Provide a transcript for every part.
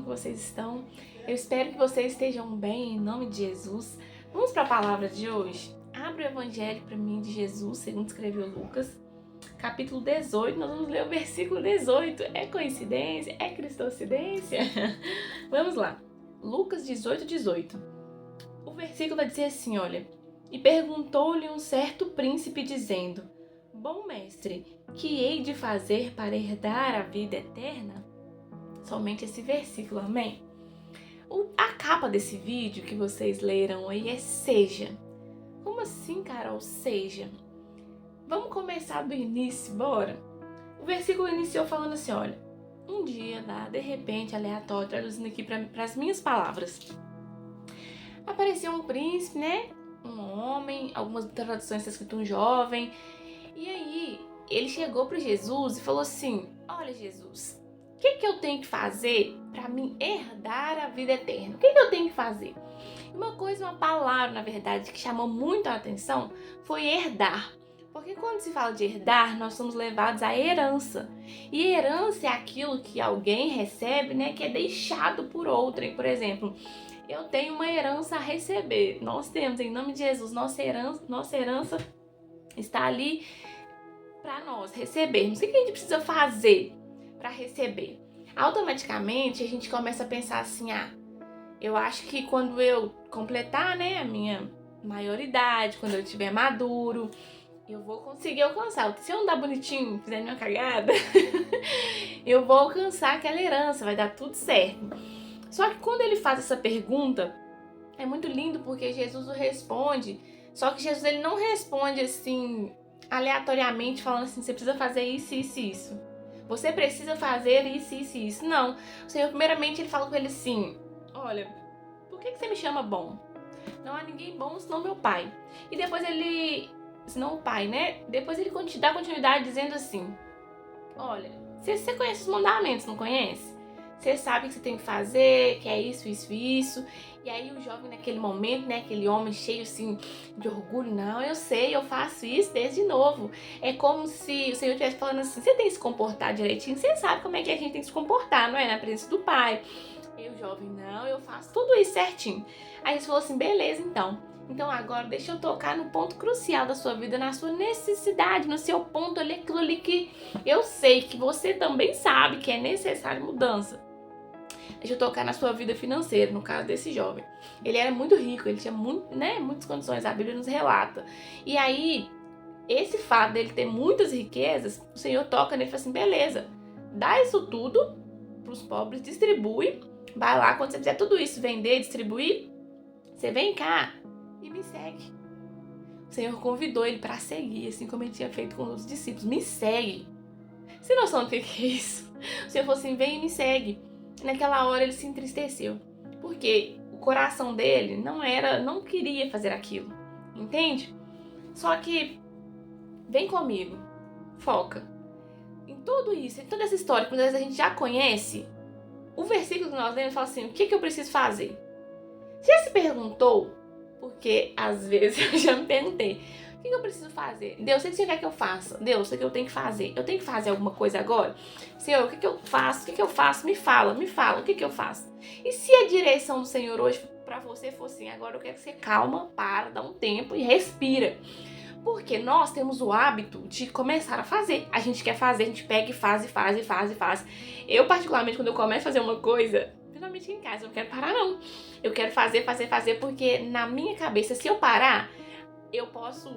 que vocês estão? Eu espero que vocês estejam bem, em nome de Jesus. Vamos para a palavra de hoje? Abre o Evangelho para mim de Jesus, segundo escreveu Lucas, capítulo 18. Nós vamos ler o versículo 18. É coincidência? É cristocidência? Vamos lá. Lucas 18. O versículo vai dizer assim, olha: E perguntou-lhe um certo príncipe, dizendo: Bom mestre, que hei de fazer para herdar a vida eterna? Somente esse versículo, amém? A capa desse vídeo que vocês leram aí é seja. Como assim, Carol, seja? Vamos começar do início, bora? O versículo iniciou falando assim, olha: Um dia lá, de repente, aleatório, traduzindo aqui para as minhas palavras, apareceu um príncipe, né? Um homem, algumas traduções está escrito um jovem. E aí, ele chegou para Jesus e falou assim: Olha, Jesus, o que eu tenho que fazer para me herdar a vida eterna? O que eu tenho que fazer? Uma palavra, na verdade, que chamou muito a atenção foi herdar. Porque quando se fala de herdar, nós somos levados à herança. E herança é aquilo que alguém recebe, né, que é deixado por outrem. Por exemplo, eu tenho uma herança a receber. Nós temos, em nome de Jesus, nossa herança está ali para nós recebermos. O que a gente precisa fazer para receber? Automaticamente a gente começa a pensar assim: eu acho que quando eu completar, né, a minha maioridade, quando eu estiver maduro, eu vou conseguir alcançar. Se eu andar bonitinho, fizer nenhuma cagada, eu vou alcançar aquela herança, vai dar tudo certo. Só que quando ele faz essa pergunta, é muito lindo porque Jesus o responde. Só que Jesus ele não responde assim aleatoriamente, falando assim: você precisa fazer isso, isso e isso. Você precisa fazer isso, isso e isso. Não. O Senhor, primeiramente, ele fala com ele assim: olha, por que você me chama bom? Não há ninguém bom senão meu pai. E depois ele... senão o pai, né? Depois ele dá continuidade dizendo assim: olha, você conhece os mandamentos, não conhece? Você sabe o que você tem que fazer, que é isso, isso, isso. E aí o jovem naquele momento, né, aquele homem cheio assim de orgulho: não, eu sei, eu faço isso desde novo. É como se o Senhor estivesse falando assim: você tem que se comportar direitinho, você sabe como é que a gente tem que se comportar, não é? Na presença do pai. E o jovem: não, eu faço tudo isso certinho. Aí ele falou assim: beleza, então agora deixa eu tocar no ponto crucial da sua vida, na sua necessidade, no seu ponto ali, aquilo ali que eu sei que você também sabe que é necessário mudança. Deixa eu tocar na sua vida financeira, no caso desse jovem. Ele era muito rico, ele tinha muitas condições, a Bíblia nos relata. E aí, esse fato dele ter muitas riquezas, o Senhor toca nele e fala assim: beleza, dá isso tudo para os pobres, distribui, vai lá, quando você fizer tudo isso, vender, distribuir, você vem cá e me segue. O Senhor convidou ele para seguir, assim como ele tinha feito com os discípulos: me segue. Você tem noção do que é isso? O Senhor falou assim: vem e me segue. E naquela hora ele se entristeceu, porque o coração dele não queria fazer aquilo, entende? Só que vem comigo, foca em tudo isso, em toda essa história que às vezes a gente já conhece. O versículo que nós lemos fala assim: o que eu preciso fazer? Você já se perguntou? Porque às vezes eu já me perguntei: o que eu preciso fazer? Deus, o que você quer que eu faça? Deus, o que eu tenho que fazer? Eu tenho que fazer alguma coisa agora? Senhor, o que eu faço? O que eu faço? Me fala, o que eu faço? E se a direção do Senhor hoje pra você for assim: agora eu quero que você calma, para, dá um tempo e respira. Porque nós temos o hábito de começar a fazer. A gente quer fazer, a gente pega e faz. Eu, particularmente, quando eu começo a fazer uma coisa, principalmente em casa, eu não quero parar, não. Eu quero fazer, porque na minha cabeça, se eu parar, eu posso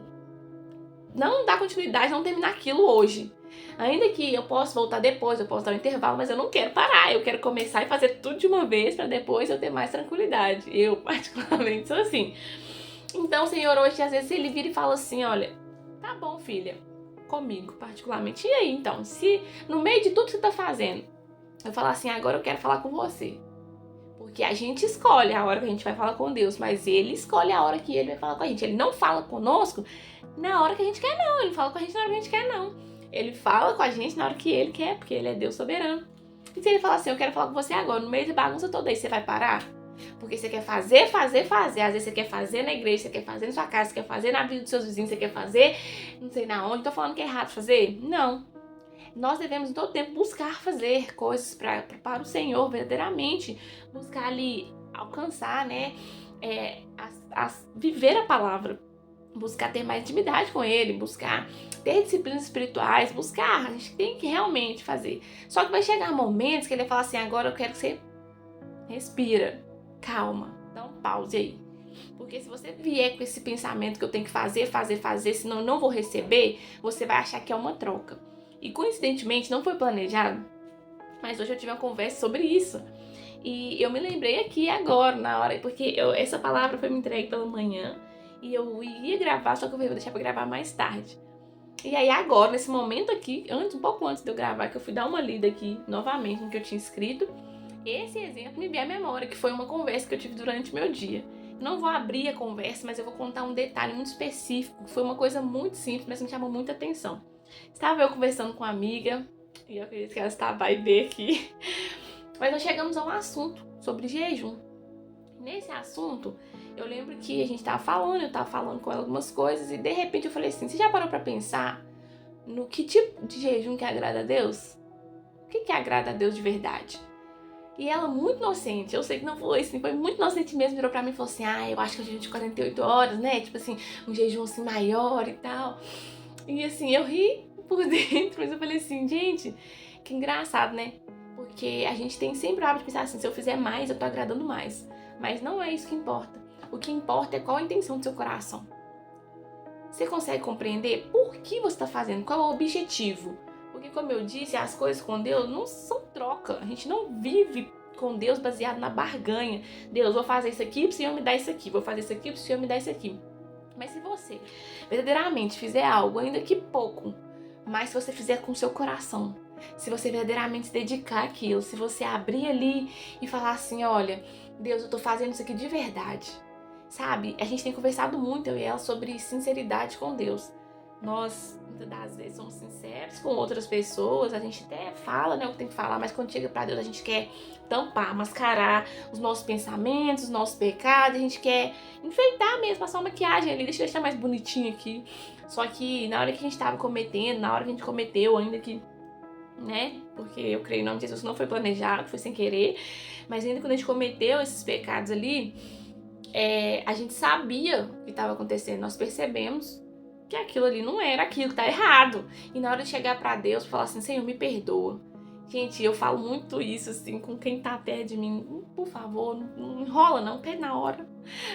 não dar continuidade, não terminar aquilo hoje. Ainda que eu possa voltar depois, eu posso dar um intervalo, mas eu não quero parar. Eu quero começar e fazer tudo de uma vez para depois eu ter mais tranquilidade. Eu, particularmente, sou assim. Então, o Senhor hoje, às vezes, ele vira e fala assim: olha, tá bom, filha, comigo, particularmente. E aí, então, se no meio de tudo que você tá fazendo, eu falar assim: agora eu quero falar com você. Porque a gente escolhe a hora que a gente vai falar com Deus, mas Ele escolhe a hora que Ele vai falar com a gente. Ele não fala conosco na hora que a gente quer, não. Ele fala com a gente na hora que a gente quer, não. Ele fala com a gente na hora que Ele quer, porque Ele é Deus soberano. E se Ele falar assim: eu quero falar com você agora, no meio da bagunça toda aí, você vai parar? Porque você quer fazer. Às vezes você quer fazer na igreja, você quer fazer na sua casa, você quer fazer na vida dos seus vizinhos, você quer fazer não sei na onde. Tô falando que é errado fazer? Não. Nós devemos todo tempo buscar fazer coisas para o Senhor verdadeiramente, buscar ali alcançar, né, viver a palavra, buscar ter mais intimidade com Ele, buscar ter disciplinas espirituais, buscar, a gente tem que realmente fazer. Só que vai chegar momentos que Ele vai falar assim, agora eu quero que você respira, calma, dá um pause aí. Porque se você vier com esse pensamento que eu tenho que fazer, senão eu não vou receber, você vai achar que é uma troca. E coincidentemente, não foi planejado, mas hoje eu tive uma conversa sobre isso. E eu me lembrei aqui agora, na hora, porque essa palavra foi me entregue pela manhã e eu ia gravar, só que eu vou deixar pra gravar mais tarde. E aí agora, nesse momento aqui, um pouco antes de eu gravar, que eu fui dar uma lida aqui novamente no que eu tinha escrito, esse exemplo me veio à memória, que foi uma conversa que eu tive durante o meu dia. Não vou abrir a conversa, mas eu vou contar um detalhe muito específico. Foi uma coisa muito simples, mas me chamou muita atenção. Estava eu conversando com uma amiga, e eu acredito que ela estava aí ver aqui. Mas nós chegamos a um assunto sobre jejum. Nesse assunto, eu lembro que a gente estava falando, eu estava falando com ela algumas coisas, e de repente eu falei assim, você já parou para pensar no que tipo de jejum que agrada a Deus? O que agrada a Deus de verdade? E ela, muito inocente, eu sei que não foi assim, foi muito inocente mesmo, virou pra mim e falou assim, eu acho que é um jejum de 48 horas, né? Tipo assim, um jejum assim maior e tal. E assim, eu ri por dentro, mas eu falei assim, gente, que engraçado, né? Porque a gente tem sempre o hábito de pensar assim, se eu fizer mais, eu tô agradando mais. Mas não é isso que importa. O que importa é qual a intenção do seu coração. Você consegue compreender por que você tá fazendo? Qual é o objetivo? Porque, como eu disse, as coisas com Deus não são troca. A gente não vive com Deus baseado na barganha. Deus, vou fazer isso aqui pro Senhor me dar isso aqui. Vou fazer isso aqui pro Senhor me dar isso aqui. Mas se você verdadeiramente fizer algo, ainda que pouco, mas se você fizer com o seu coração, se você verdadeiramente se dedicar àquilo, se você abrir ali e falar assim, olha, Deus, eu tô fazendo isso aqui de verdade. Sabe? A gente tem conversado muito, eu e ela, sobre sinceridade com Deus. Nós, muitas das vezes, somos sinceros com outras pessoas, a gente até fala, né, o que tem que falar, mas quando chega pra Deus, a gente quer tampar, mascarar os nossos pensamentos, os nossos pecados, a gente quer enfeitar mesmo, passar uma maquiagem ali, deixa eu deixar mais bonitinho aqui. Só que na hora que a gente tava cometendo, na hora que a gente cometeu, ainda que, né, porque eu creio em nome de Jesus, não foi planejado, foi sem querer, mas ainda quando a gente cometeu esses pecados ali, a gente sabia o que estava acontecendo, nós percebemos que aquilo ali não era aquilo, que tá errado. E na hora de chegar pra Deus, falar assim, Senhor, me perdoa. Gente, eu falo muito isso, assim, com quem tá perto de mim. Por favor, não enrola não, pede na hora.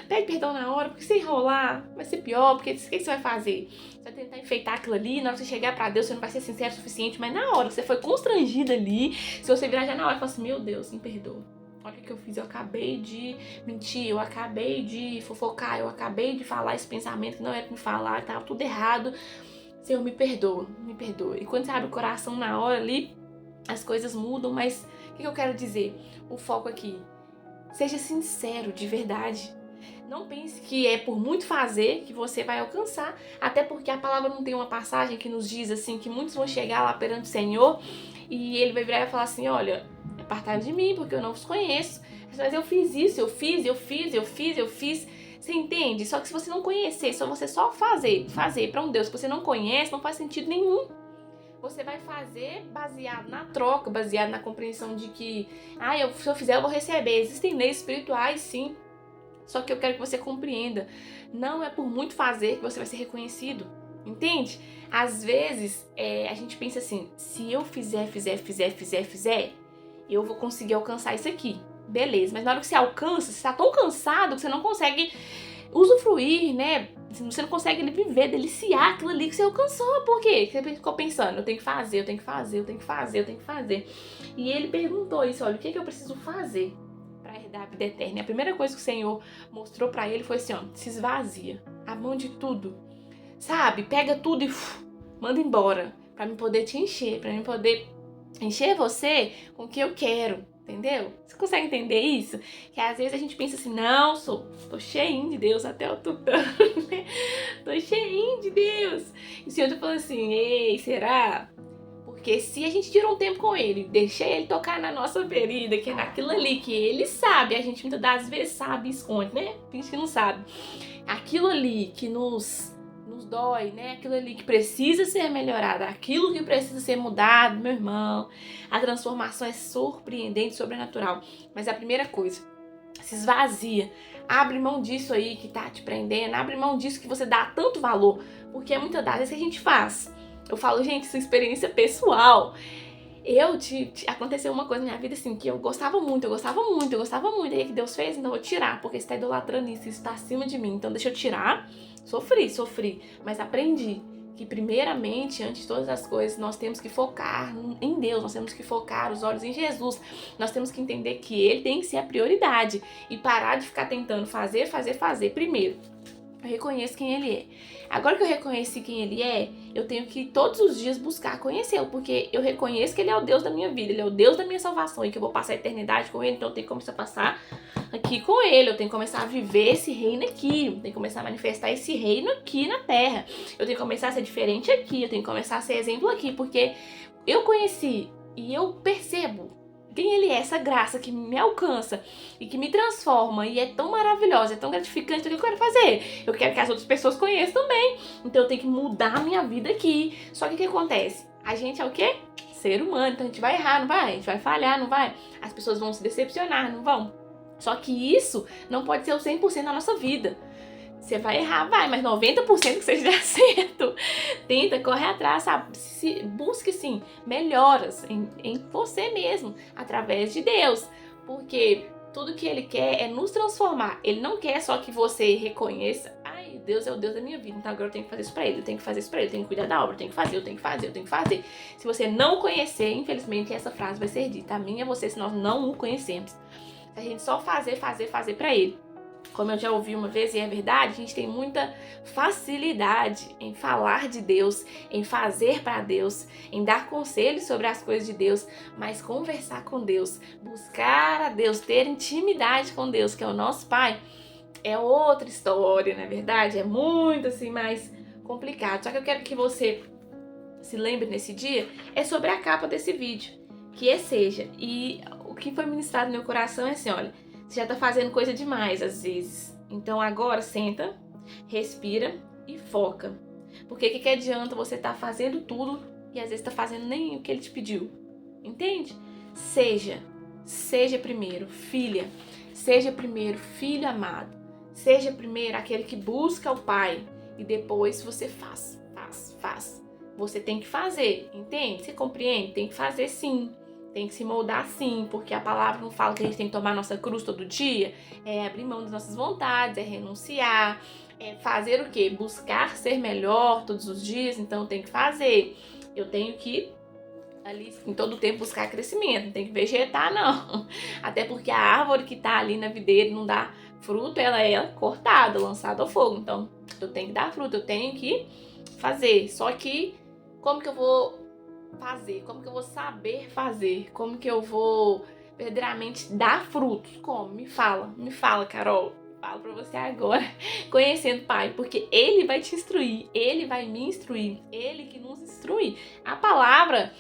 Pede perdão na hora, porque se enrolar vai ser pior, porque o que você vai fazer? Você vai tentar enfeitar aquilo ali, na hora que você chegar pra Deus, você não vai ser sincero o suficiente, mas na hora que você foi constrangida ali, se você virar já na hora e falar assim, meu Deus, me perdoa. Olha o que eu fiz, eu acabei de mentir, eu acabei de fofocar, eu acabei de falar esse pensamento que não era pra me falar, tava tudo errado. Senhor, me perdoa, me perdoa. E quando você abre o coração na hora ali, as coisas mudam, mas o que eu quero dizer? O foco aqui, seja sincero, de verdade. Não pense que é por muito fazer que você vai alcançar, até porque a palavra não tem uma passagem que nos diz assim, que muitos vão chegar lá perante o Senhor e Ele vai virar e falar assim, olha, apartai de mim, porque eu não vos conheço. Mas eu fiz isso, eu fiz. Você entende? Só que se você não conhecer, se você só fazer para um Deus que você não conhece, não faz sentido nenhum. Você vai fazer baseado na troca, baseado na compreensão de que, se eu fizer, eu vou receber. Existem leis espirituais, sim. Só que eu quero que você compreenda. Não é por muito fazer que você vai ser reconhecido. Entende? Às vezes, a gente pensa assim, se eu fizer, eu vou conseguir alcançar isso aqui. Beleza, mas na hora que você alcança, você tá tão cansado que você não consegue usufruir, né? Você não consegue viver, deliciar aquilo ali que você alcançou. Por quê? Você ficou pensando, eu tenho que fazer. E ele perguntou isso, olha, o que eu preciso fazer para herdar a vida eterna? E a primeira coisa que o Senhor mostrou para ele foi assim, ó, se esvazia, a mão de tudo. Sabe? Pega tudo e manda embora, para mim poder te encher, para mim poder encher você com o que eu quero, entendeu? Você consegue entender isso? Que às vezes a gente pensa assim, não, tô cheinho de Deus, até o tutano, né? Tô cheinho de Deus. E o Senhor tá falando assim, ei, será? Porque se a gente tira um tempo com Ele, deixa Ele tocar na nossa ferida, que é naquilo ali que Ele sabe, a gente muitas das vezes sabe e esconde, né? Finge que não sabe. Aquilo ali que nos nos dói, né? Aquilo ali que precisa ser melhorado, aquilo que precisa ser mudado, meu irmão. A transformação é surpreendente, sobrenatural. Mas a primeira coisa, se esvazia. Abre mão disso aí que tá te prendendo, abre mão disso que você dá tanto valor, porque é muitas das vezes que a gente faz. Eu falo, gente, isso é experiência pessoal. Aconteceu uma coisa na minha vida assim, que eu gostava muito, aí que Deus fez, então eu vou tirar, porque você tá idolatrando isso tá acima de mim, então deixa eu tirar. Sofri, mas aprendi que primeiramente, antes de todas as coisas, nós temos que focar em Deus, nós temos que focar os olhos em Jesus, nós temos que entender que Ele tem que ser a prioridade e parar de ficar tentando fazer primeiro. Eu reconheço quem Ele é. Agora que eu reconheci quem Ele é, eu tenho que todos os dias buscar conhecê-lo, porque eu reconheço que Ele é o Deus da minha vida, Ele é o Deus da minha salvação e que eu vou passar a eternidade com Ele, então eu tenho que começar a passar aqui com Ele, eu tenho que começar a viver esse reino aqui, eu tenho que começar a manifestar esse reino aqui na terra, eu tenho que começar a ser diferente aqui, eu tenho que começar a ser exemplo aqui, porque eu conheci e eu percebo quem Ele é, essa graça que me alcança e que me transforma e é tão maravilhosa, é tão gratificante. O que eu quero fazer? Eu quero que as outras pessoas conheçam também. Então eu tenho que mudar a minha vida aqui. Só que o que acontece? A gente é o quê? Ser humano, então a gente vai errar, não vai? A gente vai falhar, não vai? As pessoas vão se decepcionar, não vão? Só que isso não pode ser o 100% da nossa vida. Você vai errar, vai, mas 90% que seja certo. Tenta, corre atrás, sabe? Busque, sim, melhoras em você mesmo, através de Deus. Porque tudo que Ele quer é nos transformar. Ele não quer só que você reconheça, ai, Deus é o Deus da minha vida, então agora eu tenho que fazer isso pra Ele, eu tenho que fazer isso pra Ele, eu tenho que cuidar da obra, eu tenho que fazer. Se você não conhecer, infelizmente, essa frase vai ser dita. A minha é você, se nós não o conhecemos. Se a gente só fazer pra Ele. Como eu já ouvi uma vez, e é verdade, a gente tem muita facilidade em falar de Deus, em fazer para Deus, em dar conselhos sobre as coisas de Deus, mas conversar com Deus, buscar a Deus, ter intimidade com Deus, que é o nosso Pai, é outra história, não é verdade? É muito assim mais complicado. Só que eu quero que você se lembre nesse dia, é sobre a capa desse vídeo, que seja. E o que foi ministrado no meu coração é assim, olha, você já tá fazendo coisa demais às vezes. Então agora senta, respira e foca. Porque o que adianta você tá fazendo tudo e às vezes tá fazendo nem o que Ele te pediu? Entende? Seja primeiro filha. Seja primeiro filho amado. Seja primeiro aquele que busca o Pai. E depois você faz. Você tem que fazer, entende? Você compreende? Tem que fazer sim. Tem que se moldar sim, porque a palavra não fala que a gente tem que tomar nossa cruz todo dia, é abrir mão das nossas vontades, é renunciar, é fazer o quê? Buscar ser melhor todos os dias, então tem que fazer. Eu tenho que, ali, em todo tempo, buscar crescimento, não tem que vegetar não. Até porque a árvore que tá ali na videira não dá fruto, ela é cortada, lançada ao fogo. Então, eu tenho que dar fruto, eu tenho que fazer. Só que, como que eu vou fazer? Como que eu vou saber fazer? Como que eu vou verdadeiramente dar frutos? Como? Me fala, Carol. Falo pra você agora, conhecendo o Pai, porque Ele vai te instruir, Ele vai me instruir, Ele que nos instrui. A palavra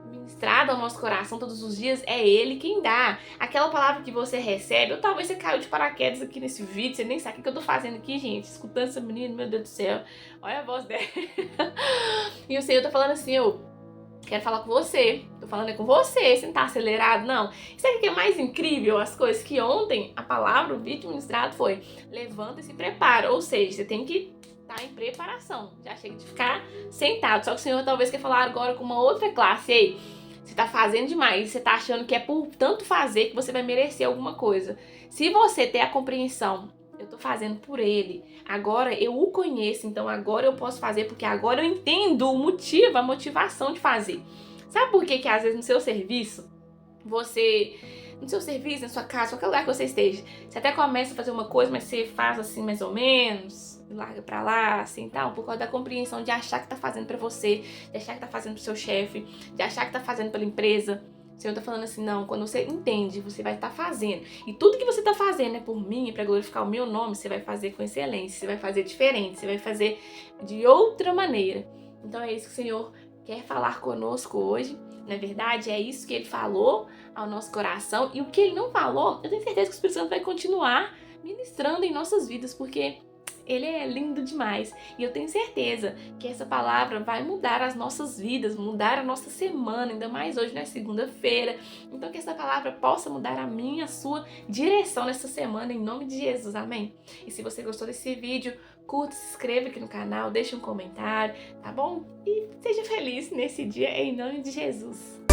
ministrada ao nosso coração todos os dias é Ele quem dá. Aquela palavra que você recebe, ou talvez você caiu de paraquedas aqui nesse vídeo, você nem sabe o que eu tô fazendo aqui, gente, escutando essa menina, meu Deus do céu, olha a voz dela. E o Senhor tá falando assim, quero falar com você. Tô falando com você, você não tá acelerado, não. E sabe o que é mais incrível? As coisas que ontem, a palavra, o vídeo ministrado foi: levanta e se prepara. Ou seja, você tem que estar em preparação. Já chega de ficar sentado. Só que o Senhor talvez quer falar agora com uma outra classe. Ei, você tá fazendo demais. Você tá achando que é por tanto fazer que você vai merecer alguma coisa. Se você ter a compreensão, eu tô fazendo por Ele. Agora eu o conheço, então agora eu posso fazer, porque agora eu entendo o motivo, a motivação de fazer. Sabe por que às vezes no seu serviço, no seu serviço, na sua casa, qualquer lugar que você esteja, você até começa a fazer uma coisa, mas você faz assim mais ou menos, larga pra lá, assim, tal, por causa da compreensão de achar que tá fazendo pra você, de achar que tá fazendo pro seu chefe, de achar que tá fazendo pela empresa. O Senhor tá falando assim, não, quando você entende, você vai estar fazendo. E tudo que você tá fazendo é por mim, é pra glorificar o meu nome, você vai fazer com excelência, você vai fazer diferente, você vai fazer de outra maneira. Então é isso que o Senhor quer falar conosco hoje. Na verdade, é isso que Ele falou ao nosso coração. E o que Ele não falou, eu tenho certeza que o Espírito Santo vai continuar ministrando em nossas vidas, porque Ele é lindo demais. E eu tenho certeza que essa palavra vai mudar as nossas vidas, mudar a nossa semana, ainda mais hoje na segunda-feira. Então que essa palavra possa mudar a minha, a sua direção nessa semana, em nome de Jesus, amém? E se você gostou desse vídeo, curta, se inscreva aqui no canal, deixe um comentário, tá bom? E seja feliz nesse dia, em nome de Jesus.